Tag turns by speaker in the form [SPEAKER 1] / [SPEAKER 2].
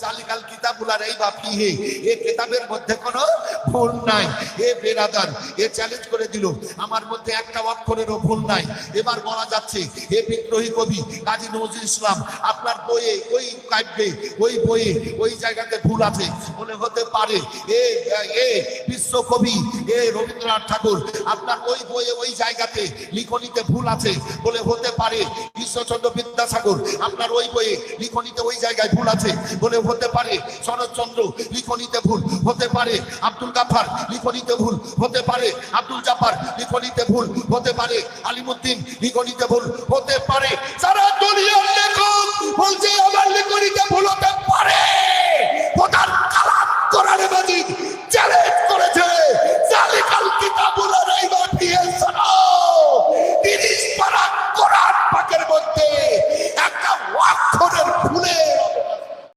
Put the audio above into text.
[SPEAKER 1] জালিকাল কিতাবুল রাইবা ফিহি, এই কিতাবের মধ্যে কোনো ভুল নাই। এ বেরাদার, এ চ্যালেঞ্জ করে দিল, আমার মধ্যে একটা অক্ষরেরও ভুল নাই। এবার বলা যাচ্ছে, এ বিদ্রোহী কবি কাজী নজরুল ইসলাম, আপনার বইয়ে, ওই কাব্যে, ওই বইয়ে, ওই জায়গাতে ভুল আছে। বলে হতে পারে এ বিশ্বকবি এ রবীন্দ্রনাথ ঠাকুর, আপনার ওই বইয়ে, ওই জায়গাতে লিখনিতে ভুল আছে। বলে হতে পারে ঈশ্বরচন্দ্র বিদ্যাসাগর, আপনার ওই বইয়ে লিখনিতে ওই জায়গায় ভুল আছে। বলে হতে পারে শরৎচন্দ্র লিখনিতে ভুল, হতে পারে আব্দুল গাফার লিখনিতে ভুল, হতে পারে আব্দুল জাফার লিখনিতে ভুল, হতে পারে আলিমুদ্দিন লিখনিতে ভুল, হতে পারে। সারা দুনিয়ার লেখক বলছে